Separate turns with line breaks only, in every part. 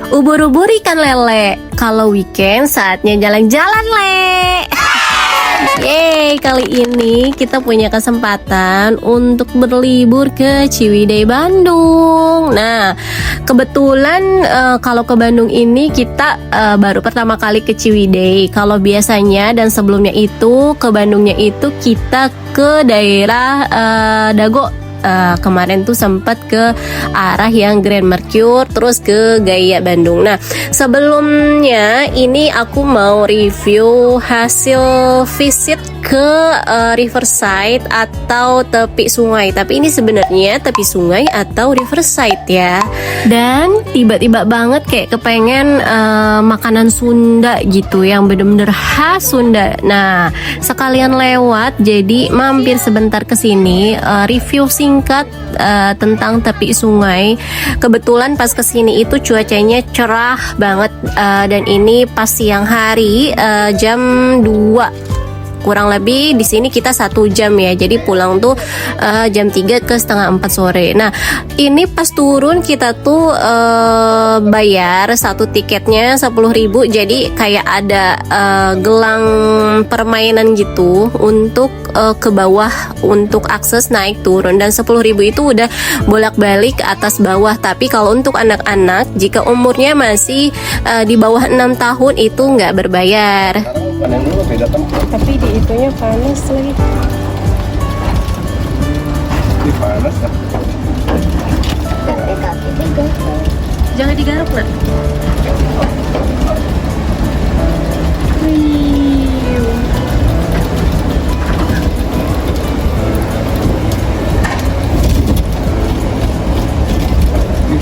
Ubur-ubur ikan lele. Kalau weekend saatnya jalan-jalan, Le. Yeay, kali ini kita punya kesempatan untuk berlibur ke Ciwidey, Bandung. Nah, kebetulan kalau ke Bandung ini kita baru pertama kali ke Ciwidey. Kalau biasanya dan sebelumnya itu ke Bandungnya itu kita ke daerah Dago. Kemarin tuh sempat ke arah yang Grand Mercure, terus ke Gaya Bandung. Nah, sebelumnya ini aku mau review hasil visit ke Riverside atau tepi sungai. Tapi ini sebenarnya tepi sungai atau Riverside ya. Dan tiba-tiba banget kayak kepengen makanan Sunda gitu yang bener-bener khas Sunda. Nah, sekalian lewat jadi mampir sebentar ke sini review singkat tentang tepi sungai. Kebetulan pas kesini itu cuacanya cerah banget dan ini pas siang hari jam 2 kurang lebih. Di sini kita 1 jam ya, jadi pulang tuh jam 3 ke setengah 4 sore. Nah, ini pas turun kita tuh bayar satu tiketnya 10.000, jadi kayak ada gelang permainan gitu untuk ke bawah untuk akses naik turun, dan 10.000 itu udah bolak-balik atas bawah. Tapi kalau untuk anak-anak jika umurnya masih di bawah 6 tahun itu nggak berbayar.
Panen dulu beda tempat.
Tapi di itunya panas lagi.
Ini panas kan?
Jangan digaruk nak.
Ini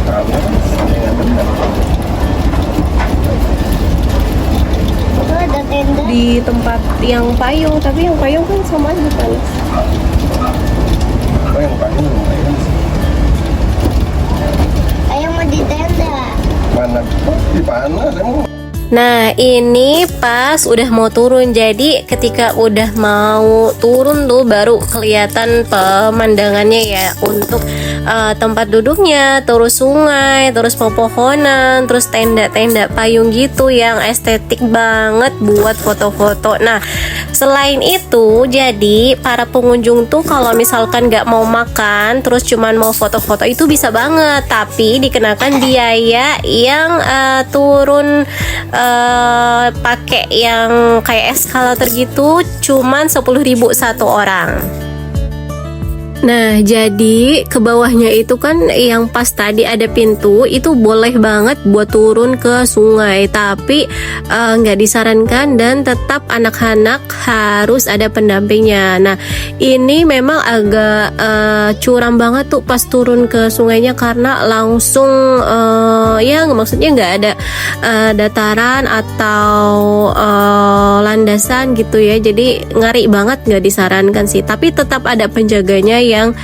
panas.
Di tempat yang payung, tapi yang payung kan sama aja panas.
Oh, yang panen lumayan sih.
Ayo mau di tenda.
Mana? Di panas emang.
Nah, ini pas udah mau turun. Jadi ketika udah mau turun tuh baru kelihatan pemandangannya ya, untuk tempat duduknya, terus sungai, terus pepohonan, terus tenda-tenda payung gitu yang estetik banget buat foto-foto. Nah, selain itu, jadi para pengunjung tuh kalau misalkan nggak mau makan, terus cuman mau foto-foto itu bisa banget, tapi dikenakan biaya yang turun pakai yang kayak eskalator gitu, cuman 10.000 satu orang. Nah, jadi ke bawahnya itu kan yang pas tadi ada pintu, itu boleh banget buat turun ke sungai, tapi nggak disarankan dan tetap anak-anak harus ada pendampingnya. Nah, ini memang agak curam banget tuh pas turun ke sungainya karena langsung ya maksudnya nggak ada dataran atau landasan gitu ya, jadi ngeri banget, nggak disarankan sih. Tapi tetap ada penjaganya yang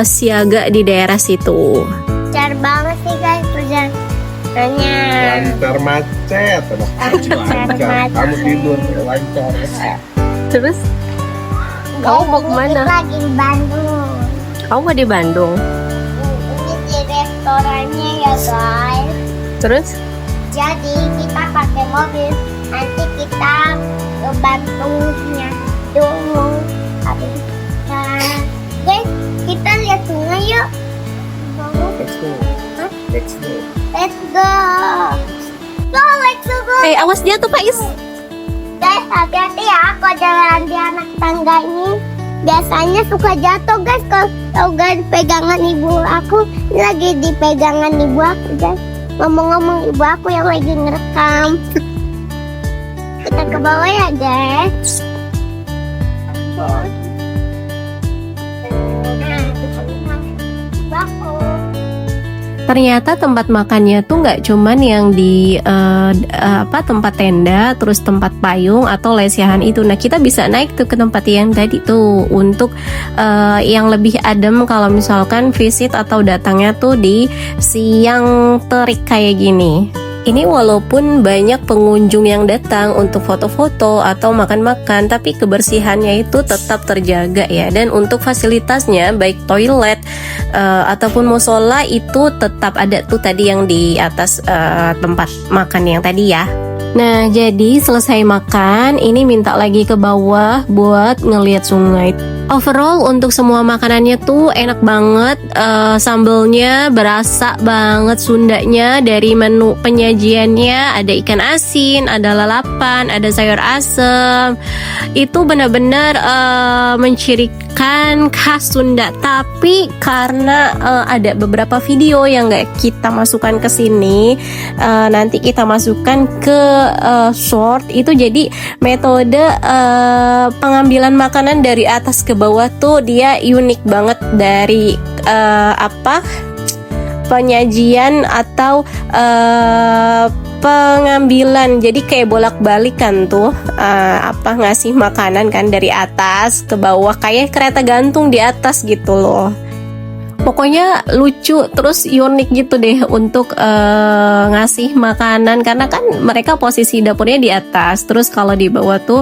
siaga di daerah situ.
Lancar banget sih guys perjalanannya.
Lancar macet. Lancar. Kamu tidur lancar.
Terus kamu mau kemana?
Lagi di Bandung.
Kamu mau di Bandung.
Ini di restorannya ya guys.
Terus
Jadi kita pakai mobil. Nanti kita ke Bandungnya dulu. Habis guys, kita lihat sungai yuk.
Let's go. Let's go.
Let's go. Let's go.
awas jatuh Pais.
Guys, hati-hati ya kalau jalan di anak tangga ini. Biasanya suka jatuh guys kalau gak pegangan ibu aku. Ini lagi di pegangan ibu aku guys. Ngomong-ngomong ibu aku yang lagi ngerekam. Kita ke bawah ya guys.
Ternyata tempat makannya tuh nggak cuman yang di tempat tenda, terus tempat payung atau lesehan itu. Nah, kita bisa naik tuh ke tempat yang tadi tuh untuk yang lebih adem kalau misalkan visit atau datangnya tuh di siang terik kayak gini. Ini walaupun banyak pengunjung yang datang untuk foto-foto atau makan-makan, tapi kebersihannya itu tetap terjaga ya. Dan untuk fasilitasnya baik toilet ataupun musola itu tetap ada tuh tadi yang di atas tempat makan yang tadi ya. Nah, jadi selesai makan, ini minta lagi ke bawah buat ngelihat sungai. Overall untuk semua makanannya tuh enak banget, sambelnya berasa banget Sundanya. Dari menu penyajiannya ada ikan asin, ada lalapan, ada sayur asem. Itu benar-benar mencirikan khas Sunda. Tapi karena ada beberapa video yang nggak kita masukkan ke sini, nanti kita masukkan ke short itu. Jadi metode pengambilan makanan dari atas ke bawah tuh dia unik banget dari penyajian atau pengambilan. Jadi kayak bolak-balik kan tuh ngasih makanan kan dari atas ke bawah kayak kereta gantung di atas gitu loh. Pokoknya lucu terus unik gitu deh untuk ngasih makanan, karena kan mereka posisi dapurnya di atas, terus kalau di bawah tuh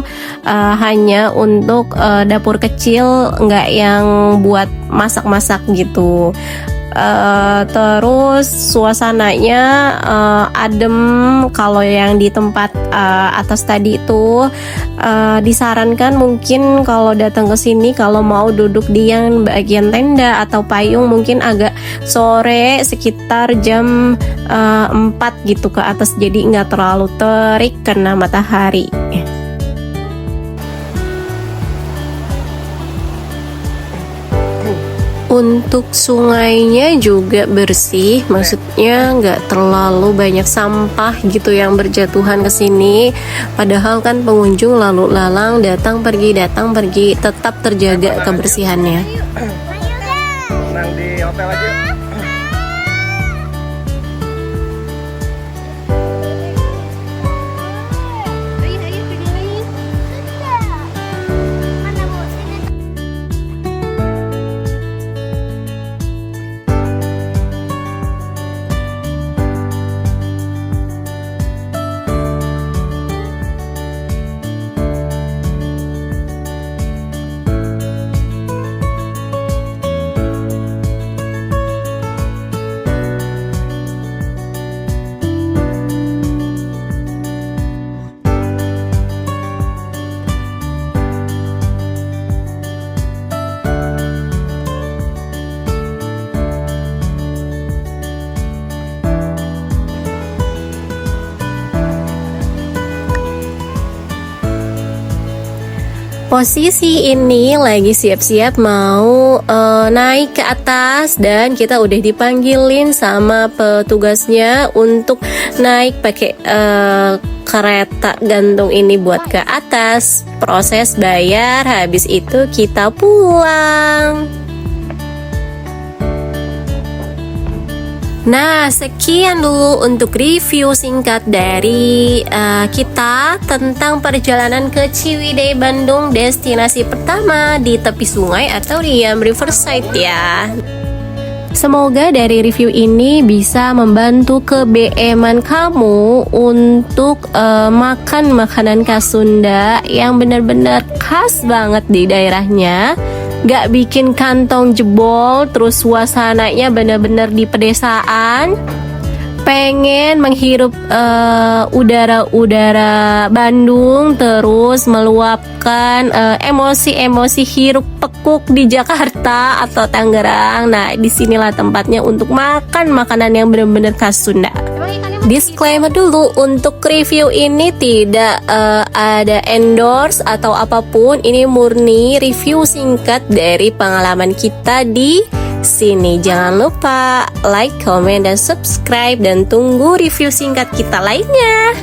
hanya untuk dapur kecil, nggak yang buat masak-masak gitu. Terus suasananya adem. Kalau yang di tempat atas tadi itu disarankan mungkin kalau datang ke sini kalau mau duduk di yang bagian tenda atau payung mungkin agak sore sekitar jam 4 gitu ke atas, jadi nggak terlalu terik kena matahari. Untuk sungainya juga bersih, maksudnya nggak terlalu banyak sampah gitu yang berjatuhan ke sini. Padahal kan pengunjung lalu lalang datang pergi, tetap terjaga kebersihannya.
Tenang di hotel aja.
Posisi ini lagi siap-siap mau naik ke atas, dan kita udah dipanggilin sama petugasnya untuk naik pakai kereta gantung ini buat ke atas. Proses bayar, habis itu kita pulang. Nah, sekian dulu untuk review singkat dari kita tentang perjalanan ke Ciwidey Bandung, destinasi pertama di tepi sungai atau di Riverside ya. Semoga dari review ini bisa membantu keBM-an kamu untuk makan makanan khas Sunda yang benar-benar khas banget di daerahnya. Gak bikin kantong jebol, terus suasananya benar-benar di pedesaan. Pengen menghirup udara-udara Bandung, terus meluapkan emosi-emosi hiruk pikuk di Jakarta atau Tangerang. Nah, disinilah tempatnya untuk makan makanan yang benar-benar khas Sunda. Disclaimer dulu, untuk review ini tidak ada endorse atau apapun. Ini murni review singkat dari pengalaman kita di sini. Jangan lupa like, comment, dan subscribe, dan tunggu review singkat kita lainnya.